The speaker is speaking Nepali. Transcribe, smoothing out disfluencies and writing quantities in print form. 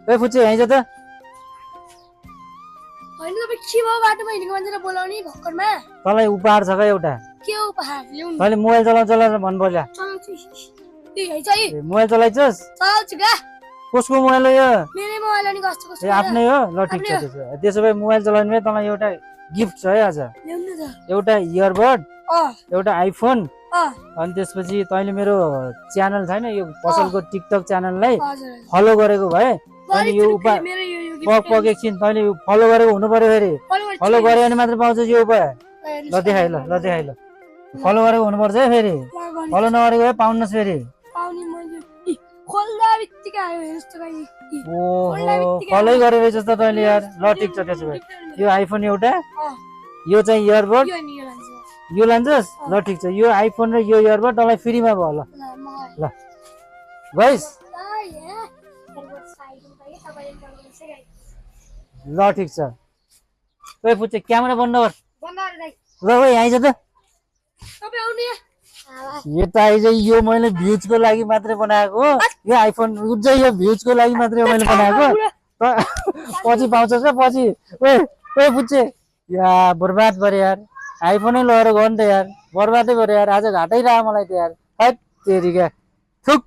ए फुच्चे यहीँ जा त होइन तपाईँ के भयो बाटोमा हिँडेको मान्छेलाई बोलाउने भर्खरमा तँलाई उपहार छ क्या एउटा के हो उपहार ल्याउनु तैँले मोबाइल चलाउँछ भन्नु पर्यो चलाउँछु है चाहिँ ए मोबाइल चलाइछस् चलाउँछु क्या कसको मोबाइल हो यो मेरै मोबाइल अनि कस्तो कस्तो ए आफ्नै हो ल ठिक छ त्यसो भए मोबाइल चलाउनु भए तँलाई एउटा गिफ्ट छ है आज ल्याउनु त एउटा इयरबड एउटा आइफोन अँ अनि त्यसपछि तैँले मेरो च्यानल छैन यो पसलको टिकटक च्यानललाई हजुर फलो गरेको भए तैँले यो उपहार मेरो यो पक एकछिन तैँले फलो गरेको हुनु पर्यो फेरि फलो गऱ्यो भने मात्र पाउँछ यो उपहार ल देखाइ ल फलो गरेको हुनुपर्छ है फेरि फलो नगरेको भए पाउनुहोस् फेरि पाउने मैले खोल्दा बित्तिकै आयो हेर्नुहोस् त कहिले ओहो फलै गरेर रहेछस् त तैँले यार ल ठिक छ त्यसो भए यो आइफोन एउटा यो चाहिँ इयरबड यो नि यो लान्छ यो लान्छस् ल ठिक छ यो आइफोन र यो इयरबड तँलाई फ्रीमा भयो ल ल गइस ल ठिक छ ओए पुच्चे क्यामेरा बन्द गर ल ओए आइज त यो त आइज यो मैले भ्युजको लागि मात्रै बनाएको हो यो आइफोन उज्जै यो भ्युजको लागि मात्रै मैले बनाएको पछि पाउँछस् र पछि ओए ओए पुच्चे या बर्बाद भयो यार आइफोनै लगेर गयो नि त यार बर्बादै भयो यार आज घाटै रह्यो मलाई त यार हैट तेरिका थुक